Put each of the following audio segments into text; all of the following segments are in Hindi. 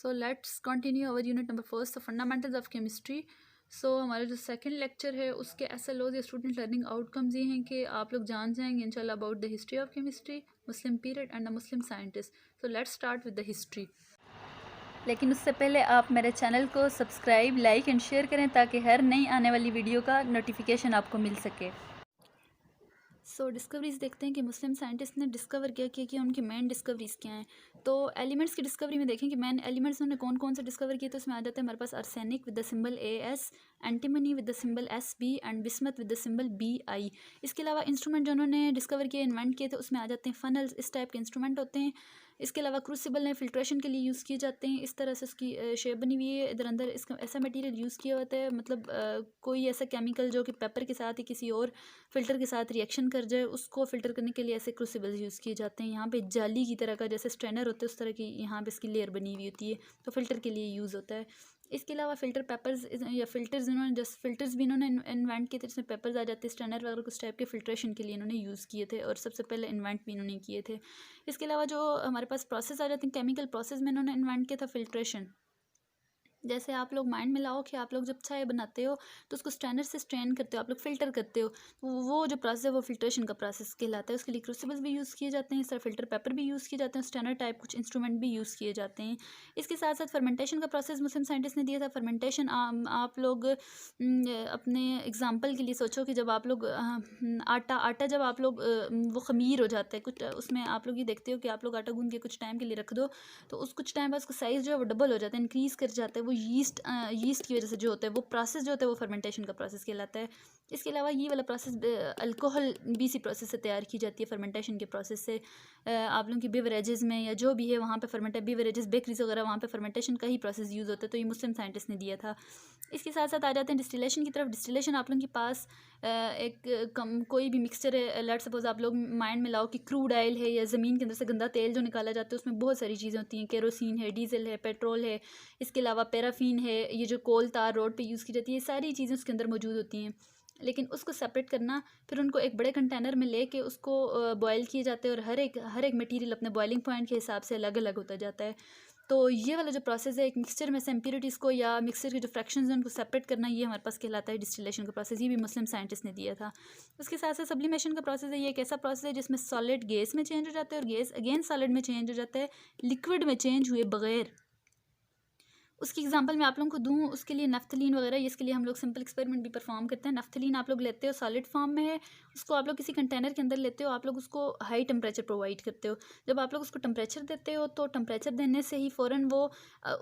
So let's continue our unit number first fundamentals of chemistry. So हमारा जो सेकंड लेक्चर है उसके SLOs या स्टूडेंट लर्निंग आउटकम्स ये हैं कि आप लोग जान जाएंगे इंशाल्लाह about the history of chemistry, Muslim period and the Muslim scientist. So let's start with the history. लेकिन उससे पहले आप मेरे चैनल को सब्सक्राइब, लाइक एंड शेयर करें ताकि हर नई आने वाली वीडियो का नोटिफिकेशन आपको मिल सके। सो डिस्कवरीज़ देखते हैं कि मुस्लिम साइंटिस्ट ने डिस्कवर क्या किया कि उनकी मेन डिस्कवरीज़ क्या हैं। तो एलिमेंट्स की डिस्कवरी में देखें कि मेन एलिमेंट्स उन्होंने कौन कौन से डिस्कवर किए। तो उसमें आ जाता है हमारे पास arsenic with the symbol AS, antimony with the symbol SB and bismuth with the symbol BI। इसके अलावा इंस्ट्रूमेंट जो उन्होंने डिस्कवर किए, इन्वेंट किए थे, उसमें आ जाते हैं फनल्स, इस टाइप के इंस्ट्रूमेंट होते हैं। इसके अलावा क्रूसिबल ने फिल्ट्रेशन के लिए यूज़ किए जाते हैं। इस तरह से उसकी शेप बनी हुई है। इधर अंदर इसका ऐसा मटेरियल यूज़ किया होता है, मतलब कोई ऐसा केमिकल जो कि पेपर के साथ या किसी और फ़िल्टर के साथ रिएक्शन कर जाए, उसको फ़िल्टर करने के लिए ऐसे क्रूसिबल्स यूज़ किए जाते हैं। यहाँ पे जाली की तरह का जैसे स्ट्रेनर होते हैं उस तरह की यहाँ पे इसकी लेयर बनी हुई होती है, तो फ़िल्टर के लिए यूज़ होता है। इसके अलावा फ़िल्टर पेपर्स या फ़िल्टर्स इन्होंने जस्ट फ़िल्टर्स भी इन्होंने इन्वेंट किए थे, जिसमें पेपर्स आ जाते हैं, स्ट्रेनर वगैरह कुछ टाइप के फ़िल्ट्रेशन के लिए इन्होंने यूज़ किए थे और सबसे पहले इन्वेंट भी इन्होंने किए थे। इसके अलावा जो हमारे पास प्रोसेस आ जाते हैं केमिकल प्रोसेस में, इन्होंने इन्वेंट किया था फ़िल्ट्रेशन। जैसे आप लोग माइंड में लाओ कि आप लोग जब चाय बनाते हो तो उसको स्ट्रेनर से स्ट्रेन करते हो, आप लोग फ़िल्टर करते हो, तो वो जो प्रोसेस है वो फिल्ट्रेशन का प्रोसेस कहलाता है। उसके लिए क्रूसिबल्स भी यूज़ किए जाते हैं, इस तरह फ़िल्टर पेपर भी यूज़ किए जाते हैं, स्ट्रेनर टाइप कुछ इंस्ट्रूमेंट भी यूज़ किए जाते हैं। इसके साथ साथ फर्मेंटेशन का प्रोसेस मुस्लिम साइंटिस्ट ने दिया था। फर्मेंटेशन आप लोग अपने एग्जाम्पल के लिए सोचो कि जब आप लोग आटा जब आप लोग वो ख़मीर हो जाता है कुछ, उसमें आप लोग ये देखते हो कि आप लोग आटा गूंद के कुछ टाइम के लिए रख दो तो उस कुछ टाइम बाद उसका साइज़ जो है वो डबल हो जाता है, इंक्रीज़ कर जाता है। वो यीस्ट की वजह से जो होता है वो प्रोसेस जो होता है वो फर्मेंटेशन का प्रोसेस कहलाता है। इसके अलावा ये वाला प्रोसेस अल्कोहल भी इसी प्रोसेस से तैयार की जाती है, फर्मेंटेशन के प्रोसेस से। आप लोगों की बेवरेजेस में या जो भी है वहाँ पे फर्मेंटेड बेवरेजेस, बेकरीज वगैरह, वहाँ पे फर्मेंटेशन का ही प्रोसेस यूज़ होता है। तो ये मुस्लिम साइंटिस्ट ने दिया था। इसके साथ साथ आ जाते हैं डिस्टिलेशन की तरफ। डिस्टिलेशन आप लोगों के पास कोई भी मिक्सचर है, लेट सपोज आप लोग माइंड में लाओ कि क्रूड ऑयल है या ज़मीन के अंदर से गंदा तेल जो निकाला जाता है, उसमें बहुत सारी चीज़ें होती हैं, केरोसिन है, डीजल है, पेट्रोल है, इसके अलावा पैराफिन है, ये जो कोल तार रोड पे यूज़ की जाती है, सारी चीज़ें उसके अंदर मौजूद होती हैं। लेकिन उसको सेपरेट करना, फिर उनको एक बड़े कंटेनर में लेके उसको बॉयल किए जाते हैं और हर एक मटेरियल अपने बॉइलिंग पॉइंट के हिसाब से अलग अलग होता जाता है। तो ये वाला जो प्रोसेस है, एक मिक्सचर में से इम्प्योरिटीज़ को या मिक्सचर के जो फ्रैक्शंस हैं उनको सेपरेट करना, ये हमारे पास कहलाता है डिस्टिलेशन का प्रोसेस। ये भी मुस्लिम साइंटिस्ट ने दिया था। उसके साथ साथ सब्लिमेशन का प्रोसेस है। ये एक ऐसा प्रोसेस है जिसमें सॉलिड गैस में चेंज हो जाता है और गैस अगेन सॉलिड में चेंज हो जाता है, लिक्विड में चेंज हुए बगैर। उसकी एग्जांपल मैं आप लोगों को दूं, उसके लिए नफ्थलीन वगैरह, इसके लिए हम लोग सिंपल एक्सपेरिमेंट भी परफॉर्म करते हैं। नफ्थलीन आप लोग लेते हो, सॉलिड फॉर्म में है, उसको आप लोग किसी कंटेनर के अंदर लेते हो, आप लोग उसको हाई टेम्परेचर प्रोवाइड करते हो। जब आप लोग उसको टेम्परेचर देते हो तो टेम्परेचर देने से ही फ़ौरन वो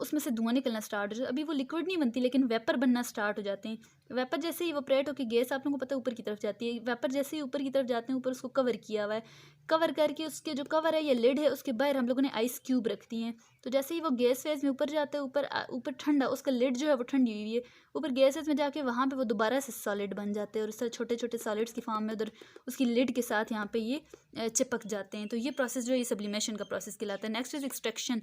उसमें से धुआं निकलना स्टार्ट हो जाता है। अभी वो लिक्विड नहीं बनती लेकिन वेपर बनना स्टार्ट हो जाते हैं। वेपर जैसे ही इवोपरेट होकर गैस आप लोगों को पता है ऊपर की तरफ जाती है। वेपर जैसे ही ऊपर की तरफ जाते हैं, ऊपर उसको कवर किया हुआ है, कवर करके उसके जो कवर है या लिड है उसके बाहर हम लोगों ने आइस क्यूब रख दिए हैं। तो जैसे ही वो गैस फेज में ऊपर जाता है, ऊपर ठंडा, उसका लिड जो है वो ठंडी हुई है, ऊपर गैस फेज में जाके वहाँ पे वो दोबारा से सॉलिड बन जाते हैं और इस तरह छोटे छोटे सॉलिड्स की फॉर्म में उधर उसकी लिड के साथ यहाँ पे ये चिपक जाते हैं। तो ये प्रोसेस जो है ये सब्लिमेशन का प्रोसेस कहलाता है। Next is extraction.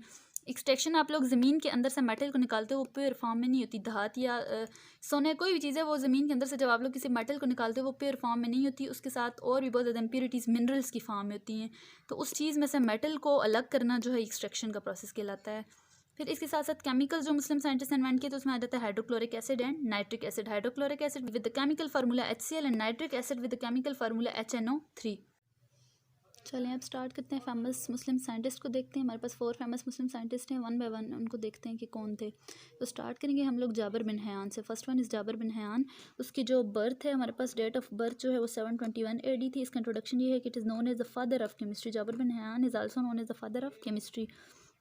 एक्सट्रैक्शन आप लोग ज़मीन के अंदर से मेटल को निकालते हो, वो प्योर फॉर्म में नहीं होती। धात या सोने कोई भी चीज़ है वो ज़मीन के अंदर से जब आप लोग किसी मेटल को निकालते हो वो प्योर फॉर्म में नहीं होती, उसके साथ और भी बहुत ज़्यादा इम्प्योरिटीज़ मिनरल्स की फॉर्म में होती हैं। तो उस चीज़ में से मेटल को अलग करना जो है एक्सट्रैक्शन का प्रोसेस कहलाता है। फिर इसके साथ साथ केमिकल्स जो मुस्लिम साइंटिस्ट ने इन्वेंट किए तो उसमें आ जाता है hydrochloric acid and nitric acid. Hydrochloric acid with the chemical formula HCl and nitric acid with the chemical formula HNO3। चलें अब स्टार्ट करते हैं। फेमस मुस्लिम साइंटिस्ट को देखते हैं। हमारे पास 4 फेमस मुस्लिम साइंटिस्ट हैं, वन बाय वन उनको देखते हैं कि कौन थे। तो स्टार्ट करेंगे हम लोग जाबिर बिन हयान से। First one is Jabir bin Hayyan. उसकी जो बर्थ है, हमारे पास डेट ऑफ बर्थ जो है वो 721 AD थी। इसका इंट्रोडक्शन ये है कि it is known as the father of chemistry. Jabir bin Hayyan is also known as the father of chemistry.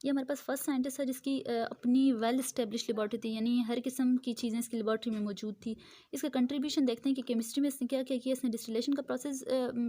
ये हमारे पास फर्स्ट साइंटिस्ट है जिसकी अपनी वेल इस्टेब्लिश लेबॉर्ट्री थी, यानी हर किस्म की चीज़ें इसकी लेबॉर्ट्री में मौजूद थी। इसका कंट्रीब्यूशन देखते हैं कि केमिस्ट्री में इसने क्या क्या किया। इसने डिस्टिलेशन का प्रोसेस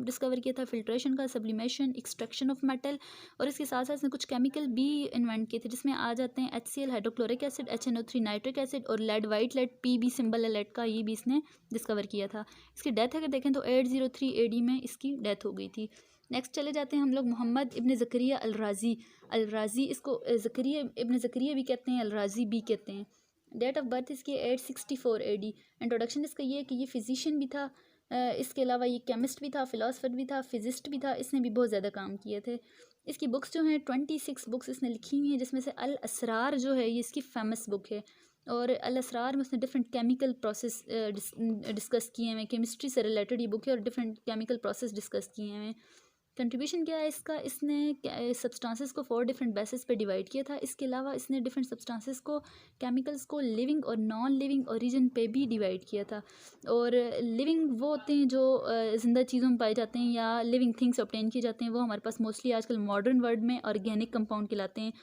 डिस्कवर किया था, फिल्ट्रेशन का, सब्लिमेशन, एक्सट्रैक्शन ऑफ मेटल, और इसके साथ साथ इसने कुछ केमिकल भी इन्वेंट किए थे जिसमें आ जाते हैं HCl hydrochloric acid, HNO3 nitric acid और lead, white lead, PB symbol है लेड का, ये भी इसने डिस्कवर किया था। इसकी डेथ अगर देखें तो 803 AD में इसकी डेथ हो गई थी। नेक्स्ट चले जाते हैं हम लोग मोहम्मद इब्न ज़करिया अल राज़ी। अल राज़ी, इसको ज़करिया इब्न ज़करिया भी कहते हैं, अल राज़ी भी कहते हैं। डेट ऑफ बर्थ इसकी 864 AD। इंट्रोडक्शन इसका ये है कि ये फिजिशियन भी था, इसके अलावा ये केमिस्ट भी था, फ़िलासफ़र भी था, फिजिस्ट भी था। इसने भी बहुत ज़्यादा काम किए थे। इसकी बुक्स जो हैं 26 बुक्स इसने लिखी हुई हैं, जिसमें से अल असरार जो है ये इसकी फेमस बुक है। और अल असरार में उसने डिफरेंट केमिकल प्रोसेस डिस्कस किए हैं, केमिस्ट्री से रिलेटेड ये बुक है और डिफरेंट केमिकल प्रोसेस डिस्कस किए हैं। कंट्रीब्यूशन क्या है इसका, इसने सब्सटेंसेस को 4 डिफरेंट बेसिस पे डिवाइड किया था। इसके अलावा इसने डिफरेंट सब्सटेंसेस को, केमिकल्स को लिविंग और नॉन लिविंग ओरिजिन पे भी डिवाइड किया था। और लिविंग वो होते हैं जो ज़िंदा चीज़ों में पाए जाते हैं या लिविंग थिंग्स ऑब्टेन किए जाते हैं, वो हमारे पास मोस्टली आजकल मॉडर्न वर्ल्ड में ऑर्गेनिक कंपाउंड कहलाते हैं।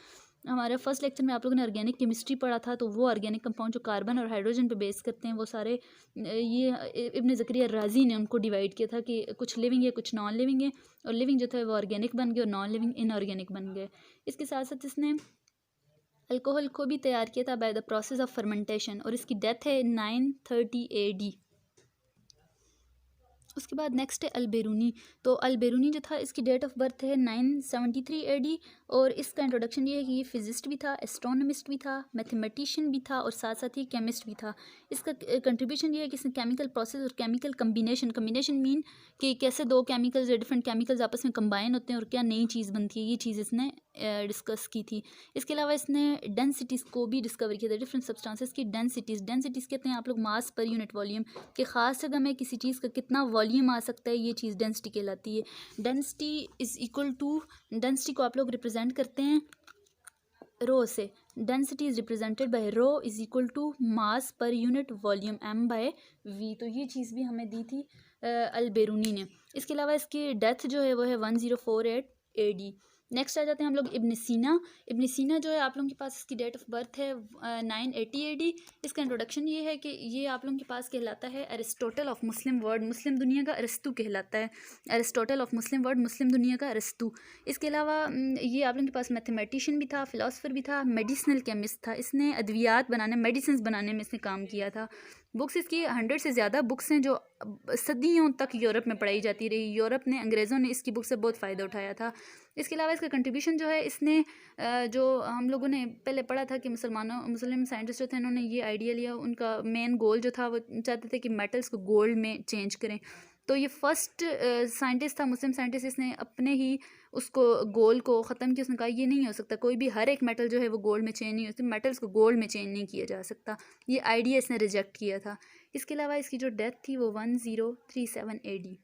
हमारे फर्स्ट लेक्चर में आप लोगों ने ऑर्गेनिक केमिस्ट्री पढ़ा था, तो वो ऑर्गेनिक कंपाउंड जो कार्बन और हाइड्रोजन पे बेस करते हैं वो सारे ये इब्न ज़करिया राज़ी ने उनको डिवाइड किया था कि कुछ लिविंग है कुछ नॉन लिविंग है, और लिविंग जो था वो ऑर्गेनिक बन गए और नॉन लिविंग इनऑर्गेनिक बन गए। इसके साथ साथ इसने अल्कोहल को भी तैयार किया था by the process of fermentation, और इसकी डेथ है 930 AD। उसके बाद नेक्स्ट है अलबेरूनी। तो अलबेरूनी जो था इसकी डेट ऑफ बर्थ है 973 AD, और इसका इंट्रोडक्शन ये है कि ये फिजिस्ट भी था, एस्ट्रोनॉमिस्ट भी था, मैथमेटिशियन भी था और साथ साथ ही केमिस्ट भी था। इसका कंट्रीब्यूशन ये है कि इसने केमिकल प्रोसेस और केमिकल कम्बिनेशन मीन कि कैसे दो केमिकल्स या डिफरेंट केमिकल्स आपस में कंबाइन होते हैं और क्या नई चीज़ बनती है, ये चीज़ इसने डिस्कस की थी। इसके अलावा इसने डेंसिटीज़ को भी डिस्कवर किया था, डिफरेंट सब्सटेंसेस की डेंसिटीज़ कहते हैं आप लोग मास पर यूनिट वॉल्यूम, कि ख़ास जगह में किसी चीज़ का कितना वॉल्यूम आ सकता है, ये चीज़ डेंसिटी कहलाती है। Density is equal to, density को आप लोग रिप्रेजेंट करते हैं रो से। Density is represented by rho is equal to mass per unit volume m/v। तो ये चीज़ भी हमें दी थी अलबेरूनी ने। इसके अलावा इसकी डेथ जो है वो है 1048 AD। नेक्स्ट आ जाते हैं हम लोग इब्न सीना। इब्न सीना जो है आप लोगों के पास इसकी डेट ऑफ बर्थ है 980 AD। इसका इंट्रोडक्शन ये है कि ये आप लोगों के पास कहलाता है अरिस्टोटल ऑफ मुस्लिम वर्ल्ड, मुस्लिम दुनिया का अरिस्तु कहलाता है। अरिस्टोटल ऑफ मुस्लिम वर्ल्ड, मुस्लिम दुनिया का अरिस्तु। इसके अलावा ये आप लोगों के पास मैथमेटिशियन भी था, फ़िलासफ़र भी था, मेडिसिनल केमिस्ट था। इसने अद्वियात बनाने, मेडिसिन बनाने में इसने काम किया था। बुक्स इसकी 100 से ज़्यादा बुक्स हैं जो सदियों तक यूरोप में पढ़ाई जाती रही। यूरोप ने, अंग्रेज़ों ने इसकी बुक से बहुत फ़ायदा उठाया था। इसके अलावा इसका कंट्रीब्यूशन जो है, इसने जो हम लोगों ने पहले पढ़ा था कि मुस्लिम साइंटिस्ट जो थे उन्होंने ये आइडिया लिया, उनका मेन गोल जो था वो चाहते थे कि मेटल्स को गोल्ड में चेंज करें। तो ये फर्स्ट साइंटिस्ट था, मुस्लिम साइंटिस्ट, इसने अपने ही उसको गोल को ख़त्म किया। उसने कहा ये नहीं हो सकता, कोई भी हर एक मेटल जो है वो गोल्ड में चेंज नहीं हो सकता, मेटल्स को गोल्ड में चेंज नहीं किया जा सकता। ये आइडिया इसने रिजेक्ट किया था। इसके अलावा इसकी जो डेथ थी वो 1037 AD।